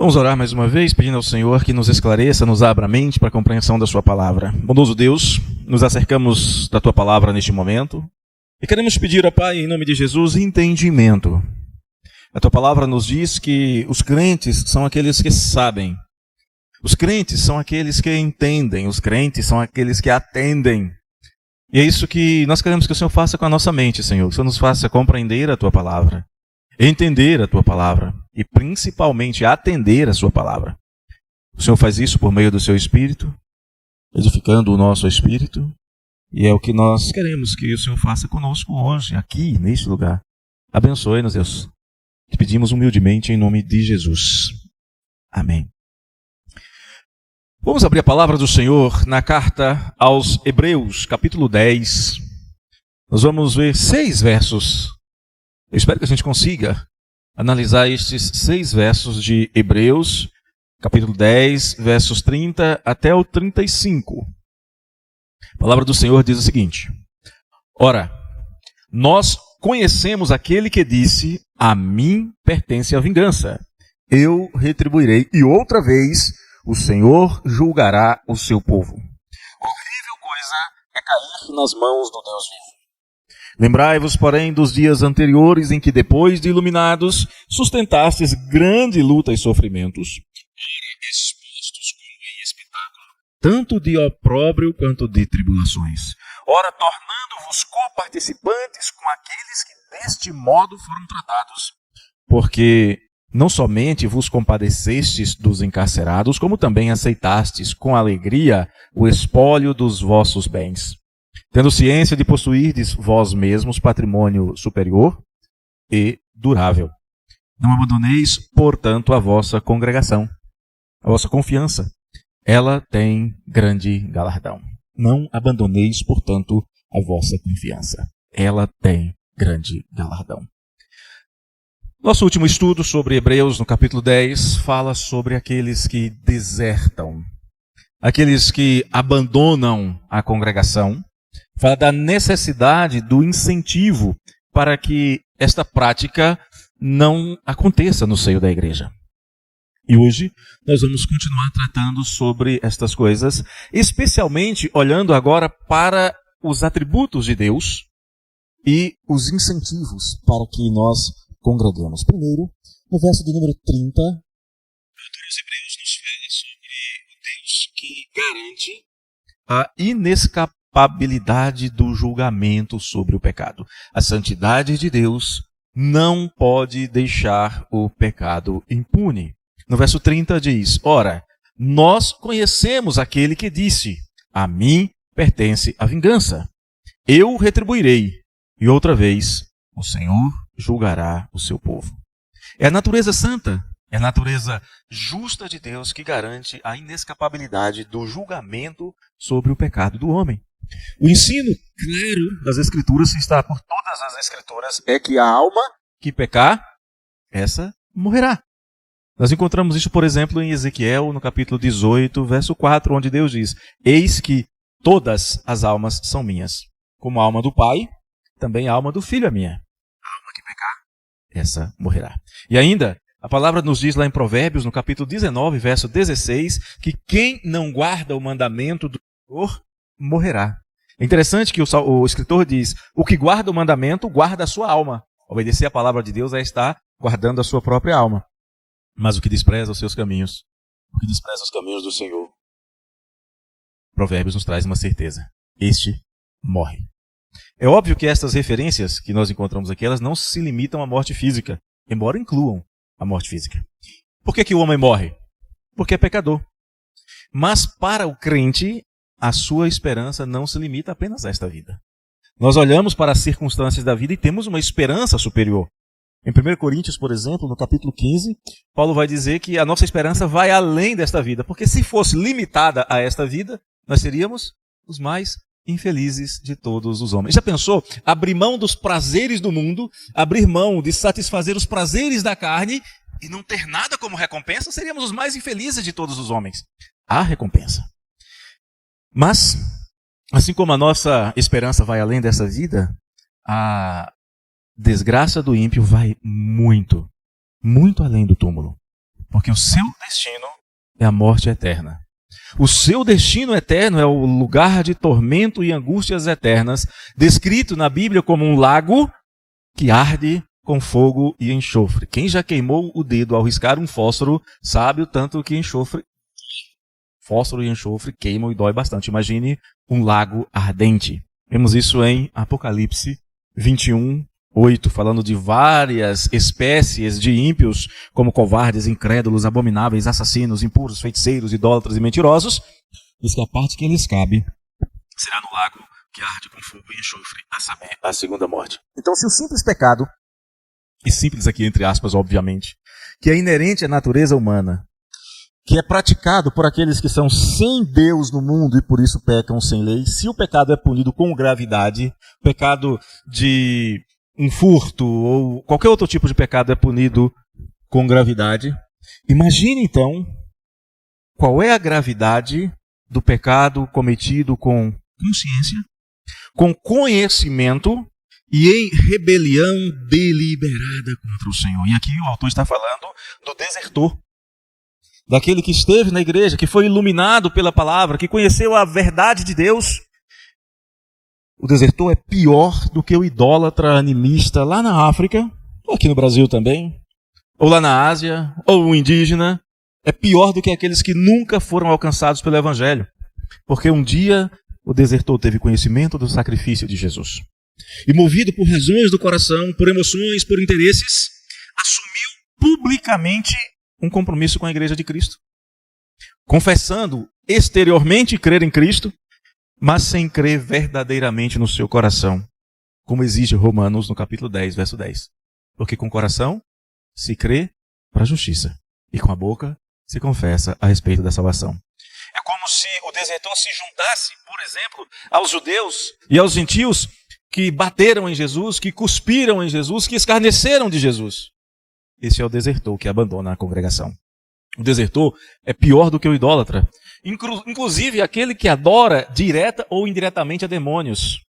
Vamos orar mais uma vez, pedindo ao Senhor que nos esclareça, nos abra a mente para a compreensão da sua palavra. Bondoso Deus, nos acercamos da tua palavra neste momento e queremos pedir, ó Pai, em nome de Jesus, entendimento. A tua palavra nos diz que os crentes são aqueles que sabem, os crentes são aqueles que entendem, os crentes são aqueles que atendem. E é isso que nós queremos que o Senhor faça com a nossa mente, Senhor, que o Senhor nos faça compreender a tua palavra, entender a tua palavra e principalmente atender a sua palavra. O Senhor faz isso por meio do seu Espírito, edificando o nosso Espírito, e é o que nós queremos que o Senhor faça conosco hoje, aqui, neste lugar. Abençoe-nos, Deus. Te pedimos humildemente em nome de Jesus. Amém. Vamos abrir a palavra do Senhor na carta aos Hebreus, capítulo 10. Nós vamos ver 6 versos. Eu espero que a gente consiga analisar estes 6 versos de Hebreus, capítulo 10, versos 30 até o 35. A palavra do Senhor diz o seguinte: Ora, nós conhecemos aquele que disse: a mim pertence a vingança, eu retribuirei, e outra vez o Senhor julgará o seu povo. Horrível coisa é cair nas mãos do Deus vivo. Lembrai-vos, porém, dos dias anteriores em que, depois de iluminados, sustentastes grande luta e sofrimentos, expostos como em espetáculo, tanto de opróbrio quanto de tribulações. Ora, tornando-vos coparticipantes com aqueles que deste modo foram tratados, porque não somente vos compadecestes dos encarcerados, como também aceitastes com alegria o espólio dos vossos bens, tendo ciência de possuirdes vós mesmos patrimônio superior e durável. Não abandoneis, portanto, a vossa congregação, a vossa confiança. Ela tem grande galardão. Não abandoneis, portanto, a vossa confiança. Ela tem grande galardão. Nosso último estudo sobre Hebreus, no capítulo 10, fala sobre aqueles que desertam, aqueles que abandonam a congregação. Fala da necessidade do incentivo para que esta prática não aconteça no seio da igreja. E hoje nós vamos continuar tratando sobre estas coisas, especialmente olhando agora para os atributos de Deus e os incentivos para que nós congreguemos. Primeiro, no verso de número 30, o autor aos Hebreus nos fala sobre o Deus que garante a inescapabilidade do julgamento sobre o pecado. A santidade de Deus não pode deixar o pecado impune. No verso 30 diz: Ora, nós conhecemos aquele que disse: a mim pertence a vingança, eu retribuirei, e outra vez o Senhor julgará o seu povo. É a natureza santa, é a natureza justa de Deus que garante a inescapabilidade do julgamento sobre o pecado do homem. O ensino claro das Escrituras, que está por todas as Escrituras, é que a alma que pecar, essa morrerá. Nós encontramos isso, por exemplo, em Ezequiel, no capítulo 18, verso 4, onde Deus diz: Eis que todas as almas são minhas, como a alma do Pai, também a alma do Filho é minha. A alma que pecar, essa morrerá. E ainda, a palavra nos diz lá em Provérbios, no capítulo 19, verso 16, que quem não guarda o mandamento do Senhor morrerá. É interessante que o escritor diz: o que guarda o mandamento, guarda a sua alma. Obedecer a palavra de Deus é estar guardando a sua própria alma. Mas o que despreza os seus caminhos, o que despreza os caminhos do Senhor, Provérbios nos traz uma certeza: este morre. É óbvio que estas referências que nós encontramos aqui, elas não se limitam à morte física, embora incluam a morte física. Por que o homem morre? Porque é pecador. Mas para o crente, a sua esperança não se limita apenas a esta vida. Nós olhamos para as circunstâncias da vida e temos uma esperança superior. Em 1 Coríntios, por exemplo, no capítulo 15, Paulo vai dizer que a nossa esperança vai além desta vida, porque se fosse limitada a esta vida, nós seríamos os mais infelizes de todos os homens. Já pensou? Abrir mão dos prazeres do mundo, abrir mão de satisfazer os prazeres da carne e não ter nada como recompensa? Seríamos os mais infelizes de todos os homens. Há recompensa. Mas, assim como a nossa esperança vai além dessa vida, a desgraça do ímpio vai muito, muito além do túmulo. Porque o seu destino é a morte eterna. O seu destino eterno é o lugar de tormento e angústias eternas, descrito na Bíblia como um lago que arde com fogo e enxofre. Quem já queimou o dedo ao riscar um fósforo sabe o tanto que fósforo e enxofre queimam e dói bastante. Imagine um lago ardente. Vemos isso em Apocalipse 21:8, falando de várias espécies de ímpios, como covardes, incrédulos, abomináveis, assassinos, impuros, feiticeiros, idólatras e mentirosos. Diz que a parte que lhes cabe será no lago que arde com fogo e enxofre, a saber, a segunda morte. Então, se o simples pecado, e simples aqui entre aspas, obviamente, que é inerente à natureza humana, que é praticado por aqueles que são sem Deus no mundo e por isso pecam sem lei, se o pecado é punido com gravidade, pecado de um furto ou qualquer outro tipo de pecado é punido com gravidade, imagine então qual é a gravidade do pecado cometido com consciência, com conhecimento e em rebelião deliberada contra o Senhor. E aqui o autor está falando do desertor, daquele que esteve na igreja, que foi iluminado pela palavra, que conheceu a verdade de Deus. O desertor é pior do que o idólatra animista lá na África, ou aqui no Brasil também, ou lá na Ásia, ou o indígena. É pior do que aqueles que nunca foram alcançados pelo Evangelho. Porque um dia o desertor teve conhecimento do sacrifício de Jesus. E movido por razões do coração, por emoções, por interesses, assumiu publicamente um compromisso com a igreja de Cristo. Confessando exteriormente crer em Cristo, mas sem crer verdadeiramente no seu coração. Como exige Romanos no capítulo 10, verso 10. Porque com o coração se crê para a justiça, e com a boca se confessa a respeito da salvação. É como se o desertor se juntasse, por exemplo, aos judeus e aos gentios que bateram em Jesus, que cuspiram em Jesus, que escarneceram de Jesus. Esse é o desertor que abandona a congregação. O desertor é pior do que o idólatra. Inclusive aquele que adora direta ou indiretamente a demônios.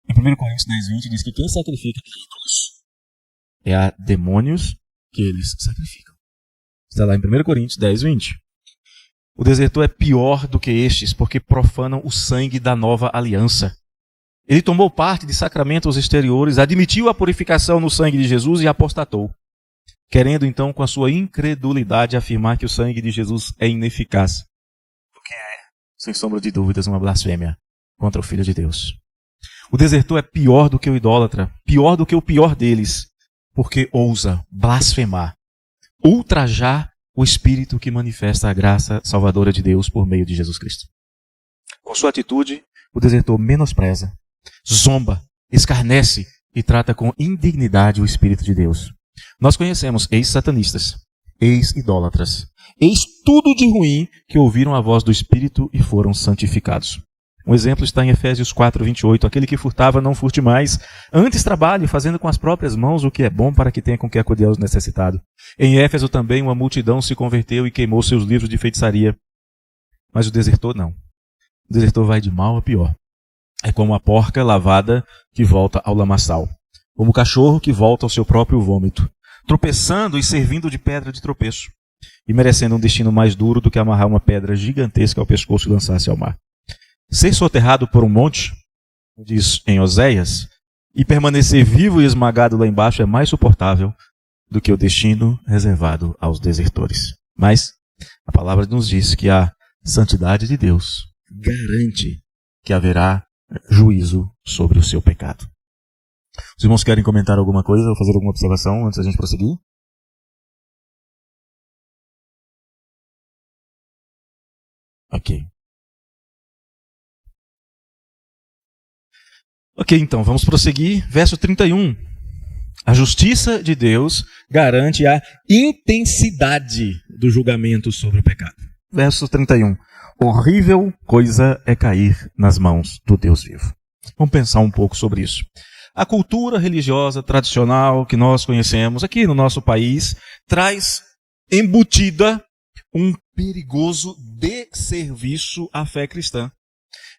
Em 1 Coríntios 10:20 diz que quem sacrifica ídolos é a demônios que eles sacrificam. Está lá em 1 Coríntios 10:20. O desertor é pior do que estes, porque profanam o sangue da nova aliança. Ele tomou parte de sacramentos exteriores, admitiu a purificação no sangue de Jesus e apostatou, querendo então com a sua incredulidade afirmar que o sangue de Jesus é ineficaz, o que é, sem sombra de dúvidas, uma blasfêmia contra o Filho de Deus. O desertor é pior do que o idólatra, pior do que o pior deles, porque ousa blasfemar, ultrajar o Espírito que manifesta a graça salvadora de Deus por meio de Jesus Cristo. Com sua atitude, o desertor menospreza, zomba, escarnece e trata com indignidade o Espírito de Deus. Nós conhecemos ex-satanistas, ex-idólatras, ex-tudo de ruim que ouviram a voz do Espírito e foram santificados. Um exemplo está em Efésios 4:28. Aquele que furtava, não furte mais. Antes trabalhe, fazendo com as próprias mãos o que é bom para que tenha com que acudir aos necessitados. Em Éfeso também uma multidão se converteu e queimou seus livros de feitiçaria. Mas o desertor não. O desertor vai de mal a pior. É como a porca lavada que volta ao lamaçal. Como o cachorro que volta ao seu próprio vômito. Tropeçando e servindo de pedra de tropeço. E merecendo um destino mais duro do que amarrar uma pedra gigantesca ao pescoço e lançar-se ao mar. Ser soterrado por um monte, diz em Oséias, e permanecer vivo e esmagado lá embaixo é mais suportável do que o destino reservado aos desertores. Mas a palavra nos diz que a santidade de Deus garante que haverá juízo sobre o seu pecado. Os irmãos querem comentar alguma coisa ou fazer alguma observação antes da gente prosseguir? Ok, então, vamos prosseguir. Verso 31. A justiça de Deus garante a intensidade do julgamento sobre o pecado. Verso 31. Horrível coisa é cair nas mãos do Deus vivo. Vamos pensar um pouco sobre isso. A cultura religiosa tradicional que nós conhecemos aqui no nosso país traz embutida um perigoso desserviço à fé cristã.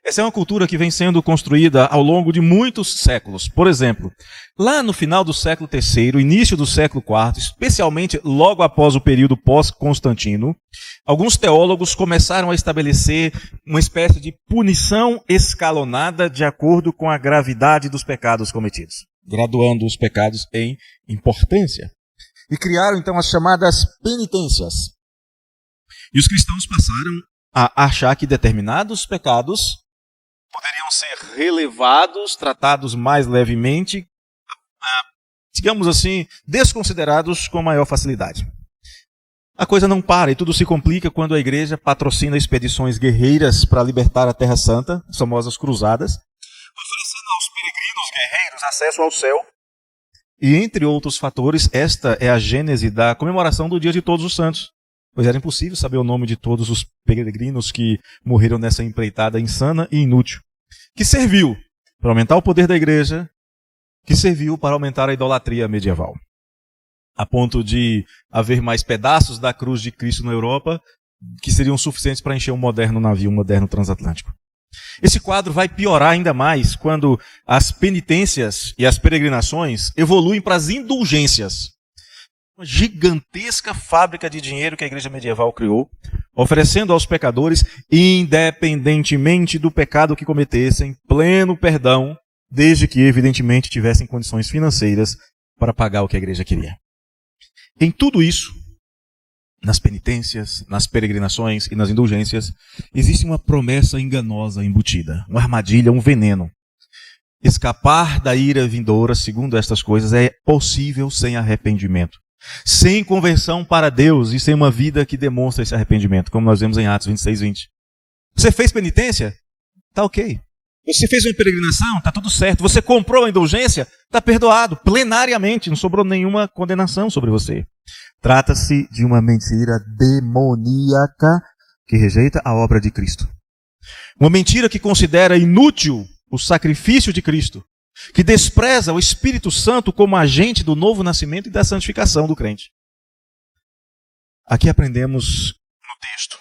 Essa é uma cultura que vem sendo construída ao longo de muitos séculos. Por exemplo, lá no final do século III, início do século IV, especialmente logo após o período pós-Constantino, alguns teólogos começaram a estabelecer uma espécie de punição escalonada de acordo com a gravidade dos pecados cometidos, graduando os pecados em importância. E criaram então as chamadas penitências. E os cristãos passaram a achar que determinados pecados poderiam ser relevados, tratados mais levemente, digamos assim, desconsiderados com maior facilidade. A coisa não para e tudo se complica quando a igreja patrocina expedições guerreiras para libertar a Terra Santa, as famosas cruzadas, oferecendo aos peregrinos guerreiros acesso ao céu. E entre outros fatores, esta é a gênese da comemoração do Dia de Todos os Santos, pois era impossível saber o nome de todos os peregrinos que morreram nessa empreitada insana e inútil, que serviu para aumentar o poder da igreja, que serviu para aumentar a idolatria medieval, a ponto de haver mais pedaços da cruz de Cristo na Europa que seriam suficientes para encher um moderno navio, um moderno transatlântico. Esse quadro vai piorar ainda mais quando as penitências e as peregrinações evoluem para as indulgências. Uma gigantesca fábrica de dinheiro que a igreja medieval criou, oferecendo aos pecadores, independentemente do pecado que cometessem, pleno perdão, desde que, evidentemente, tivessem condições financeiras para pagar o que a igreja queria. Em tudo isso, nas penitências, nas peregrinações e nas indulgências, existe uma promessa enganosa embutida, uma armadilha, um veneno. Escapar da ira vindoura, segundo estas coisas, é possível sem arrependimento, sem conversão para Deus e sem uma vida que demonstra esse arrependimento, como nós vemos em Atos 26:20. Você fez penitência? Tá ok. Você fez uma peregrinação? Tá tudo certo. Você comprou a indulgência? Tá perdoado, plenariamente, não sobrou nenhuma condenação sobre você. Trata-se de uma mentira demoníaca que rejeita a obra de Cristo. Uma mentira que considera inútil o sacrifício de Cristo, que despreza o Espírito Santo como agente do novo nascimento e da santificação do crente. Aqui aprendemos no texto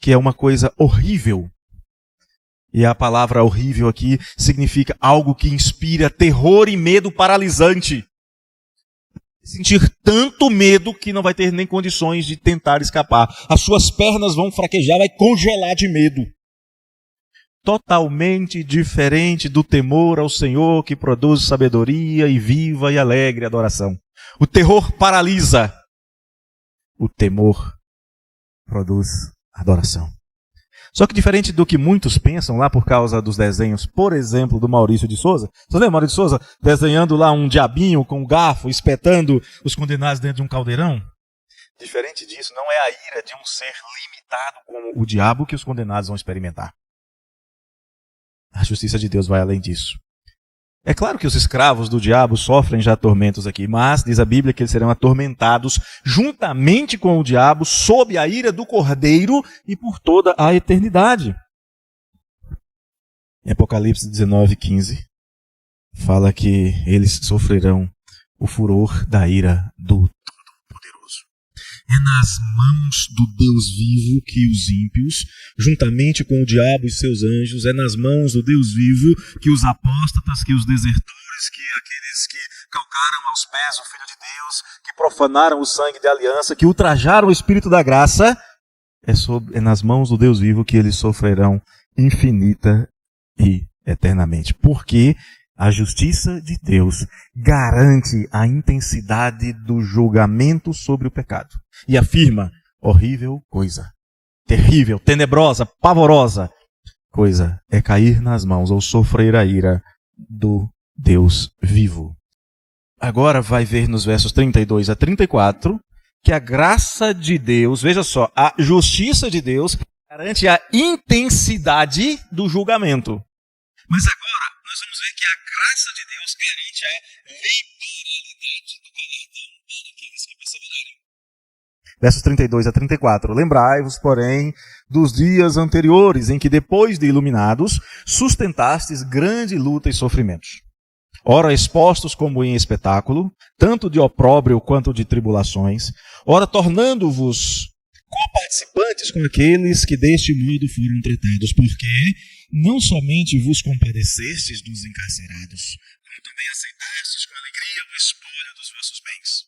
que é uma coisa horrível. E a palavra horrível aqui significa algo que inspira terror e medo paralisante. Sentir tanto medo que não vai ter nem condições de tentar escapar. As suas pernas vão fraquejar, vai congelar de medo. Totalmente diferente do temor ao Senhor que produz sabedoria e viva e alegre adoração. O terror paralisa. O temor produz adoração. Só que diferente do que muitos pensam lá por causa dos desenhos, por exemplo, do Maurício de Souza. Você lembra Maurício de Souza desenhando lá um diabinho com um garfo, espetando os condenados dentro de um caldeirão? Diferente disso, não é a ira de um ser limitado como o diabo que os condenados vão experimentar. A justiça de Deus vai além disso. É claro que os escravos do diabo sofrem já tormentos aqui, mas diz a Bíblia que eles serão atormentados juntamente com o diabo sob a ira do Cordeiro e por toda a eternidade. Em Apocalipse 19:15 fala que eles sofrerão o furor da ira do Todo-Poderoso. É nas mãos do Deus vivo que os ímpios, juntamente com o diabo e seus anjos, é nas mãos do Deus vivo que os apóstatas, que os desertores, que aqueles que calcaram aos pés o Filho de Deus, que profanaram o sangue de aliança, que ultrajaram o Espírito da graça, é nas mãos do Deus vivo que eles sofrerão infinita e eternamente. Porque a justiça de Deus garante a intensidade do julgamento sobre o pecado. E afirma, horrível coisa, terrível, tenebrosa, pavorosa coisa é cair nas mãos ou sofrer a ira do Deus vivo. Agora vai ver nos versos 32 a 34 que a graça de Deus, veja só, a justiça de Deus garante a intensidade do julgamento. Mas agora nós vamos ver que a graça de Deus garante a liberalidade do galardão para aqueles que perseverarem. Versos 32 a 34. Lembrai-vos, porém, dos dias anteriores, em que, depois de iluminados, sustentastes grande luta e sofrimentos. Ora expostos como em espetáculo, tanto de opróbrio quanto de tribulações, ora tornando-vos co-participantes com aqueles que deste modo foram tratados, porque não somente vos compadecestes dos encarcerados, como também aceitastes com alegria o espólio dos vossos bens,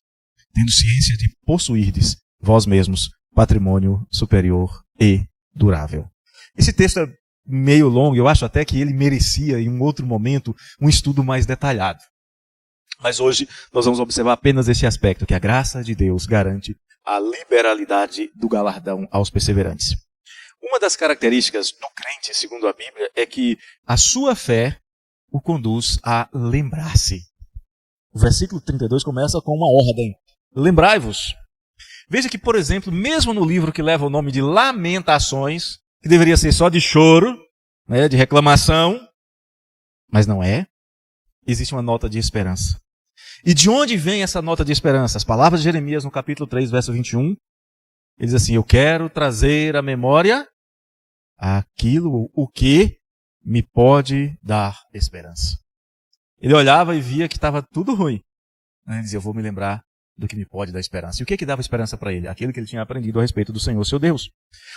tendo ciência de possuirdes vós mesmos patrimônio superior e durável. Esse texto é meio longo, eu acho até que ele merecia, em um outro momento, um estudo mais detalhado. Mas hoje nós vamos observar apenas esse aspecto, que a graça de Deus garante a liberalidade do galardão aos perseverantes. Uma das características do crente, segundo a Bíblia, é que a sua fé o conduz a lembrar-se. O versículo 32 começa com uma ordem: lembrai-vos. Veja que, por exemplo, mesmo no livro que leva o nome de Lamentações, que deveria ser só de choro, né, de reclamação, mas não é, existe uma nota de esperança. E de onde vem essa nota de esperança? As palavras de Jeremias no capítulo 3, verso 21, ele diz assim: eu quero trazer à memória aquilo o que me pode dar esperança. Ele olhava e via que estava tudo ruim. Ele dizia: eu vou me lembrar do que me pode dar esperança. E o que dava esperança para ele? Aquilo que ele tinha aprendido a respeito do Senhor, seu Deus.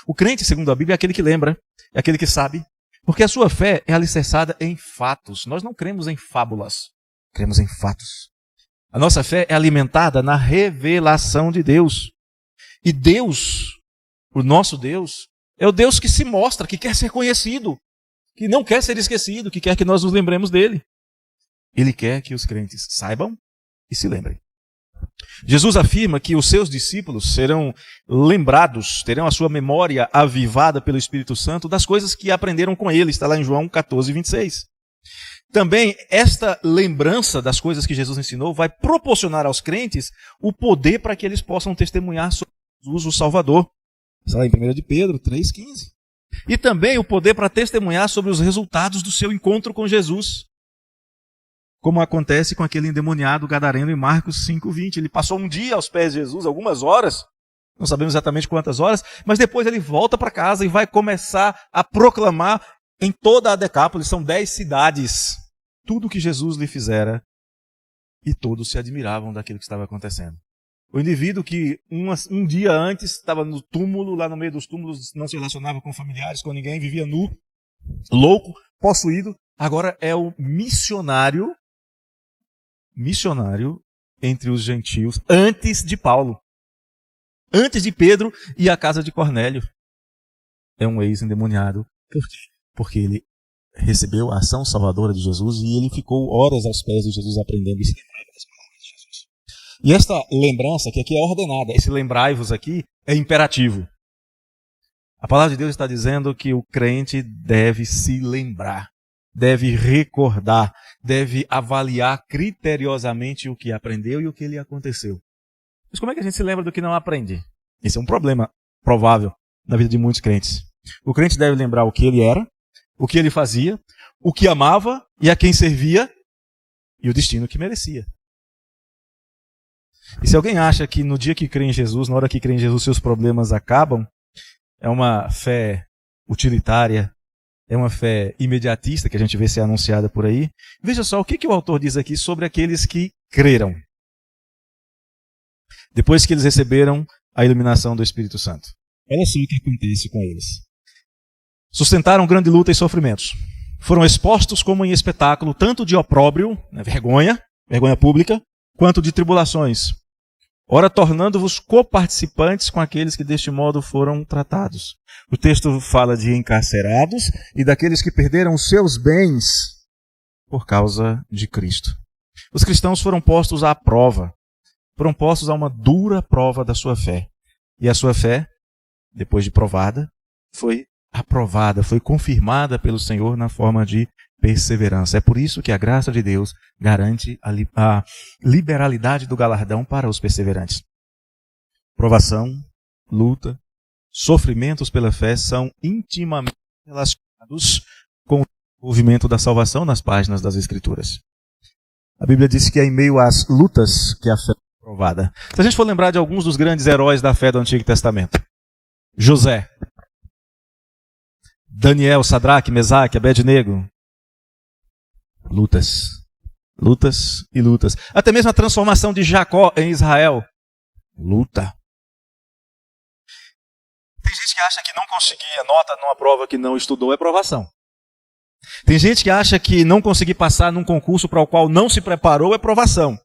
O crente, segundo a Bíblia, é aquele que lembra, é aquele que sabe, porque a sua fé é alicerçada em fatos. Nós não cremos em fábulas, cremos em fatos. A nossa fé é alimentada na revelação de Deus. E Deus, o nosso Deus, é o Deus que se mostra, que quer ser conhecido, que não quer ser esquecido, que quer que nós nos lembremos dele. Ele quer que os crentes saibam e se lembrem. Jesus afirma que os seus discípulos serão lembrados, terão a sua memória avivada pelo Espírito Santo das coisas que aprenderam com ele. Está lá em João 14, 26. Também esta lembrança das coisas que Jesus ensinou vai proporcionar aos crentes o poder para que eles possam testemunhar sobre Jesus, o Salvador. Está lá em 1 de Pedro 3,15. E também o poder para testemunhar sobre os resultados do seu encontro com Jesus. Como acontece com aquele endemoniado gadareno em Marcos 5,20. Ele passou um dia aos pés de Jesus, algumas horas, não sabemos exatamente quantas horas, mas depois ele volta para casa e vai começar a proclamar em toda a Decápolis, são 10 cidades, tudo o que Jesus lhe fizera, e todos se admiravam daquilo que estava acontecendo. O indivíduo que um dia antes estava no túmulo, lá no meio dos túmulos, não se relacionava com familiares, com ninguém, vivia nu, louco, possuído, agora é o missionário entre os gentios, antes de Paulo, antes de Pedro e a casa de Cornélio. É um ex-endemoniado. Por quê? Porque ele recebeu a ação salvadora de Jesus e ele ficou horas aos pés de Jesus aprendendo e se lembrando das palavras de Jesus. E esta lembrança, que aqui é ordenada, esse lembrai-vos aqui, é imperativo. A palavra de Deus está dizendo que o crente deve se lembrar, deve recordar, deve avaliar criteriosamente o que aprendeu e o que lhe aconteceu. Mas como é que a gente se lembra do que não aprende? Esse é um problema provável na vida de muitos crentes. O crente deve lembrar o que ele era, o que ele fazia, o que amava e a quem servia e o destino que merecia. E se alguém acha que no dia que crê em Jesus, na hora que crê em Jesus, seus problemas acabam, é uma fé utilitária, é uma fé imediatista que a gente vê ser anunciada por aí. Veja só o que o autor diz aqui sobre aqueles que creram, depois que eles receberam a iluminação do Espírito Santo. Olha só o que acontece com eles. Sustentaram grande luta e sofrimentos. Foram expostos como em espetáculo, tanto de opróbrio, né, vergonha pública, quanto de tribulações. Ora, tornando-vos coparticipantes com aqueles que deste modo foram tratados. O texto fala de encarcerados e daqueles que perderam os seus bens por causa de Cristo. Os cristãos foram postos à prova, foram postos a uma dura prova da sua fé. E a sua fé, depois de provada, foi aprovada, foi confirmada pelo Senhor na forma de perseverança. É por isso que a graça de Deus garante a liberalidade do galardão para os perseverantes. Provação, luta, sofrimentos pela fé são intimamente relacionados com o movimento da salvação nas páginas das Escrituras. A Bíblia diz que é em meio às lutas que a fé é provada. Se a gente for lembrar de alguns dos grandes heróis da fé do Antigo Testamento, José, Daniel, Sadraque, Mesaque, Abednego. Lutas. Lutas e lutas. Até mesmo a transformação de Jacó em Israel. Luta. Tem gente que acha que não conseguir a nota numa prova que não estudou é provação. Tem gente que acha que não conseguir passar num concurso para o qual não se preparou é provação.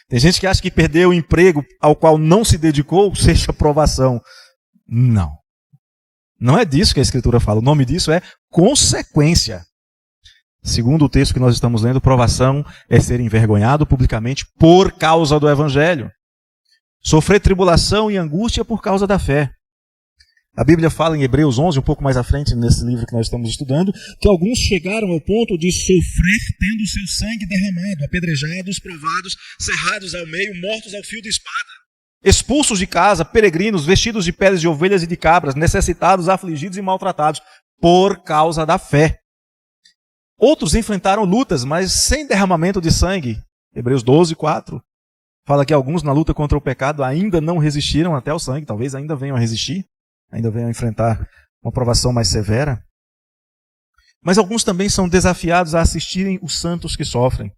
Tem gente que acha que perder o emprego ao qual não se dedicou seja provação. Não. Não é disso que a Escritura fala. O nome disso é consequência. Segundo o texto que nós estamos lendo, provação é ser envergonhado publicamente por causa do Evangelho. Sofrer tribulação e angústia por causa da fé. A Bíblia fala em Hebreus 11, um pouco mais à frente nesse livro que nós estamos estudando, que alguns chegaram ao ponto de sofrer tendo seu sangue derramado, apedrejados, provados, cerrados ao meio, mortos ao fio de espada. Expulsos de casa, peregrinos, vestidos de peles de ovelhas e de cabras, necessitados, afligidos e maltratados, por causa da fé. Outros enfrentaram lutas, mas sem derramamento de sangue. Hebreus 12, 4. Fala que alguns na luta contra o pecado ainda não resistiram até o sangue, talvez ainda venham a resistir, ainda venham a enfrentar uma provação mais severa. Mas alguns também são desafiados a assistirem os santos que sofrem.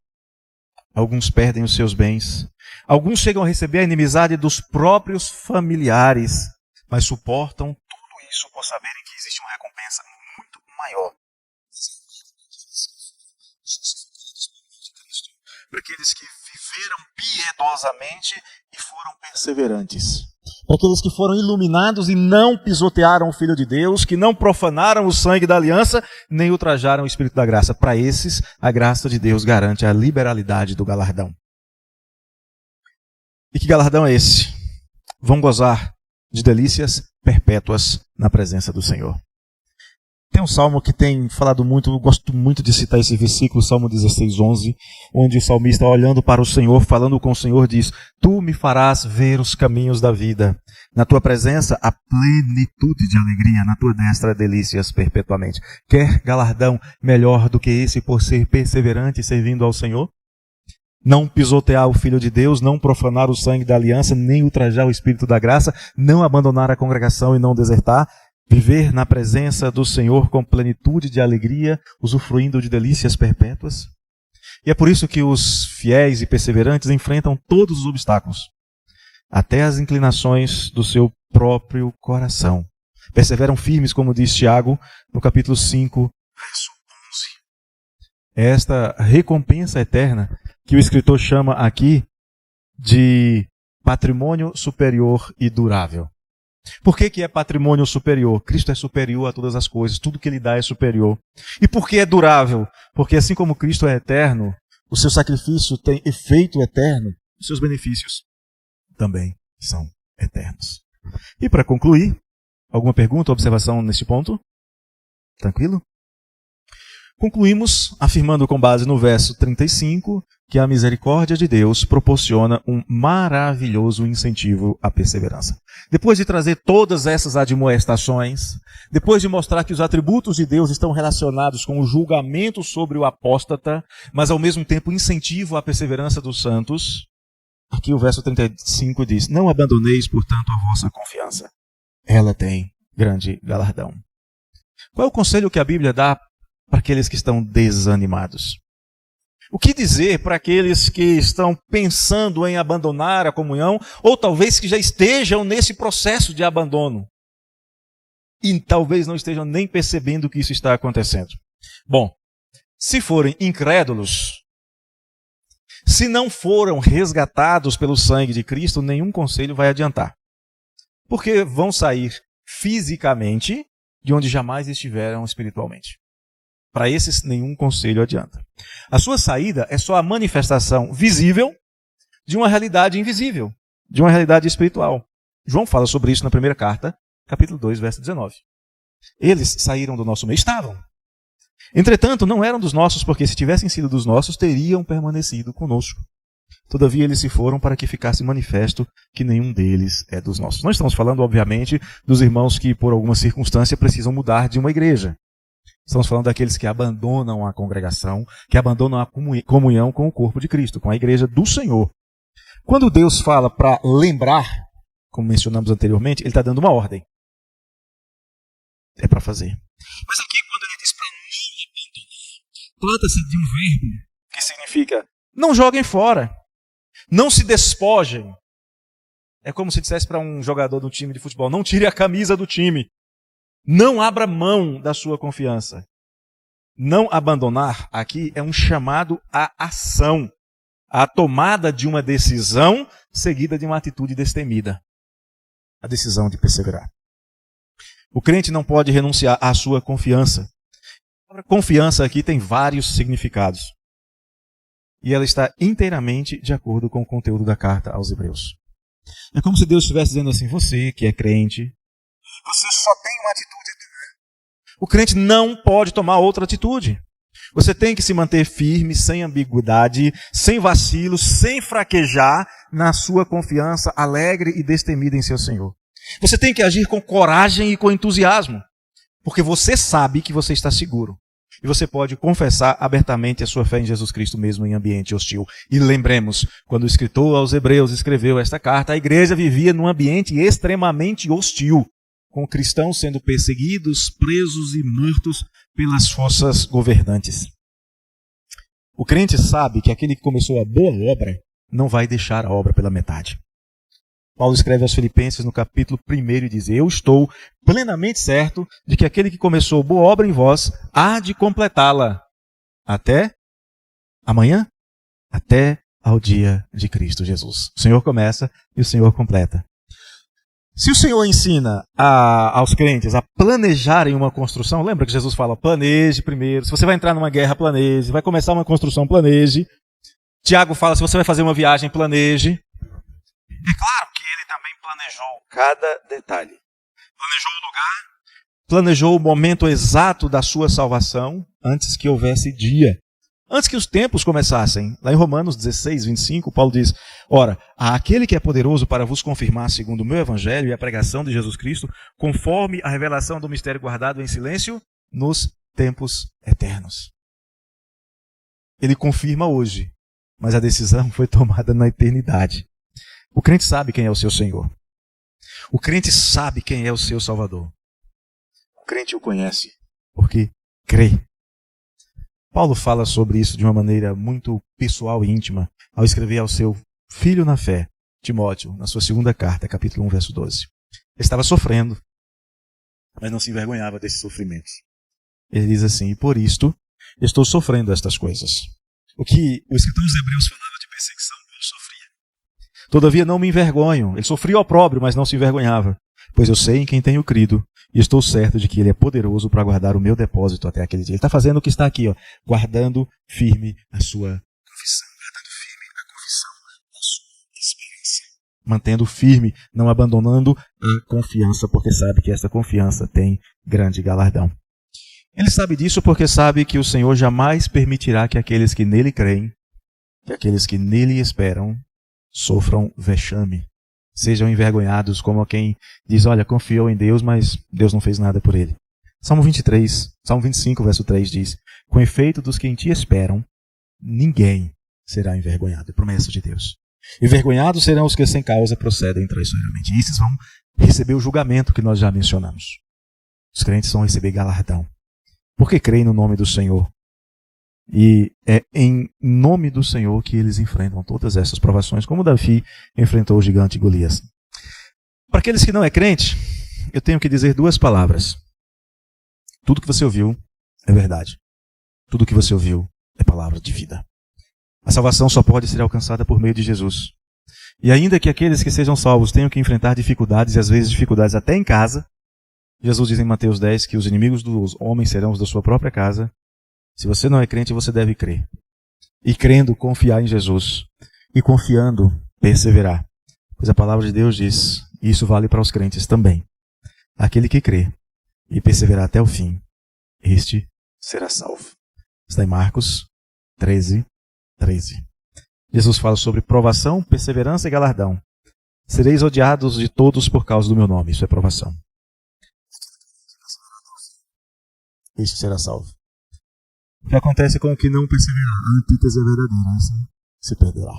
Alguns perdem os seus bens. Alguns chegam a receber a inimizade dos próprios familiares, mas suportam tudo isso por saberem que existe uma recompensa muito maior. Para aqueles que viveram piedosamente e foram perseverantes. Para aqueles que foram iluminados e não pisotearam o Filho de Deus, que não profanaram o sangue da aliança, nem ultrajaram o Espírito da graça. Para esses, a graça de Deus garante a liberalidade do galardão. E que galardão é esse? Vão gozar de delícias perpétuas na presença do Senhor. Tem um salmo que tem falado muito, eu gosto muito de citar esse versículo, Salmo 16, 11, onde o salmista, olhando para o Senhor, falando com o Senhor, diz: Tu me farás ver os caminhos da vida. Na tua presença, a plenitude de alegria, na tua destra, delícias perpetuamente. Quer galardão melhor do que esse por ser perseverante servindo ao Senhor? Não pisotear o Filho de Deus, não profanar o sangue da aliança, nem ultrajar o Espírito da graça, não abandonar a congregação e não desertar. Viver na presença do Senhor com plenitude de alegria, usufruindo de delícias perpétuas. E é por isso que os fiéis e perseverantes enfrentam todos os obstáculos, até as inclinações do seu próprio coração. Perseveram firmes, como diz Tiago, no capítulo 5, verso 11. É esta recompensa eterna que o escritor chama aqui de patrimônio superior e durável. Por que é patrimônio superior? Cristo é superior a todas as coisas, tudo que ele dá é superior. E por que é durável? Porque assim como Cristo é eterno, o seu sacrifício tem efeito eterno, os seus benefícios também são eternos. E para concluir, alguma pergunta ou observação neste ponto? Tranquilo? Concluímos afirmando com base no verso 35 que a misericórdia de Deus proporciona um maravilhoso incentivo à perseverança. Depois de trazer todas essas admoestações, depois de mostrar que os atributos de Deus estão relacionados com o julgamento sobre o apóstata, mas ao mesmo tempo incentivo à perseverança dos santos, aqui o verso 35 diz: Não abandoneis, portanto, a vossa confiança. Ela tem grande galardão. Qual é o conselho que a Bíblia dá para aqueles que estão desanimados? O que dizer para aqueles que estão pensando em abandonar a comunhão, ou talvez que já estejam nesse processo de abandono, e talvez não estejam nem percebendo que isso está acontecendo? Bom, se forem incrédulos, se não foram resgatados pelo sangue de Cristo, nenhum conselho vai adiantar. Porque vão sair fisicamente de onde jamais estiveram espiritualmente. Para esses, nenhum conselho adianta. A sua saída é só a manifestação visível de uma realidade invisível, de uma realidade espiritual. João fala sobre isso na primeira carta, capítulo 2, verso 19. Eles saíram do nosso meio, estavam. Entretanto, não eram dos nossos, porque se tivessem sido dos nossos, teriam permanecido conosco. Todavia, eles se foram para que ficasse manifesto que nenhum deles é dos nossos. Não estamos falando, obviamente, dos irmãos que, por alguma circunstância, precisam mudar de uma igreja. Estamos falando daqueles que abandonam a congregação, que abandonam a comunhão com o corpo de Cristo, com a igreja do Senhor. Quando Deus fala para lembrar, como mencionamos anteriormente, Ele está dando uma ordem. É para fazer. Mas aqui, quando Ele diz para não abandonar, trata-se de um verbo que significa: não joguem fora, não se despojem. É como se dissesse para um jogador do time de futebol: não tire a camisa do time. Não abra mão da sua confiança. Não abandonar aqui é um chamado à ação, à tomada de uma decisão seguida de uma atitude destemida. A decisão de perseverar. O crente não pode renunciar à sua confiança. A confiança aqui tem vários significados. E ela está inteiramente de acordo com o conteúdo da carta aos Hebreus. É como se Deus estivesse dizendo assim, você que é crente, você só tem uma atitude. O crente não pode tomar outra atitude. Você tem que se manter firme, sem ambiguidade, sem vacilos, sem fraquejar na sua confiança alegre e destemida em seu Senhor. Você tem que agir com coragem e com entusiasmo, porque você sabe que você está seguro. E você pode confessar abertamente a sua fé em Jesus Cristo mesmo em ambiente hostil. E lembremos, quando o escritor aos Hebreus escreveu esta carta, a igreja vivia num ambiente extremamente hostil, com cristãos sendo perseguidos, presos e mortos pelas forças governantes. O crente sabe que aquele que começou a boa obra não vai deixar a obra pela metade. Paulo escreve aos Filipenses no capítulo 1 e diz, eu estou plenamente certo de que aquele que começou boa obra em vós há de completá-la até amanhã, até ao dia de Cristo Jesus. O Senhor começa e o Senhor completa. Se o Senhor ensina aos crentes a planejarem uma construção, lembra que Jesus fala, planeje primeiro. Se você vai entrar numa guerra, planeje. Vai começar uma construção, planeje. Tiago fala, se você vai fazer uma viagem, planeje. É claro que ele também planejou cada detalhe. Planejou o lugar, planejou o momento exato da sua salvação, antes que houvesse dia. Antes que os tempos começassem, lá em Romanos 16, 25, Paulo diz, ora, há aquele que é poderoso para vos confirmar segundo o meu evangelho e a pregação de Jesus Cristo, conforme a revelação do mistério guardado em silêncio nos tempos eternos. Ele confirma hoje, mas a decisão foi tomada na eternidade. O crente sabe quem é o seu Senhor. O crente sabe quem é o seu Salvador. O crente o conhece porque crê. Paulo fala sobre isso de uma maneira muito pessoal e íntima ao escrever ao seu filho na fé, Timóteo, na sua segunda carta, capítulo 1, verso 12. Ele estava sofrendo, mas não se envergonhava desses sofrimentos. Ele diz assim, e por isto estou sofrendo estas coisas. O que o escritor dos Hebreus falava de perseguição, Paulo sofria. Todavia não me envergonho. Ele sofria opróbrio, mas não se envergonhava, pois eu sei em quem tenho crido, e estou certo de que Ele é poderoso para guardar o meu depósito até aquele dia. Ele está fazendo o que está aqui, ó, guardando firme a sua confissão, guardando firme a confissão da sua experiência. Mantendo firme, não abandonando a confiança, porque sabe que esta confiança tem grande galardão. Ele sabe disso porque sabe que o Senhor jamais permitirá que aqueles que nele creem, que aqueles que nele esperam, sofram vexame. Sejam envergonhados como quem diz, olha, confiou em Deus, mas Deus não fez nada por ele. Salmo 25, verso 3 diz, com efeito dos que em ti esperam, ninguém será envergonhado. É promessa de Deus. Envergonhados serão os que sem causa procedem traiçoeiramente. E esses vão receber o julgamento que nós já mencionamos. Os crentes vão receber galardão. Porque creem no nome do Senhor. E é em nome do Senhor que eles enfrentam todas essas provações, como Davi enfrentou o gigante Golias. Para aqueles que não é crente, eu tenho que dizer duas palavras. Tudo que você ouviu é verdade. Tudo que você ouviu é palavra de vida. A salvação só pode ser alcançada por meio de Jesus. E ainda que aqueles que sejam salvos tenham que enfrentar dificuldades, e às vezes dificuldades até em casa, Jesus diz em Mateus 10 que os inimigos dos homens serão os da sua própria casa. Se você não é crente, você deve crer. E crendo, confiar em Jesus. E confiando, perseverar. Pois a palavra de Deus diz, e isso vale para os crentes também. Aquele que crê e perseverar até o fim, este será salvo. Está em Marcos 13, 13. Jesus fala sobre provação, perseverança e galardão. Sereis odiados de todos por causa do meu nome. Isso é provação. Este será salvo. O que acontece com o que não perseverar? A antítese verdadeira, se perderá.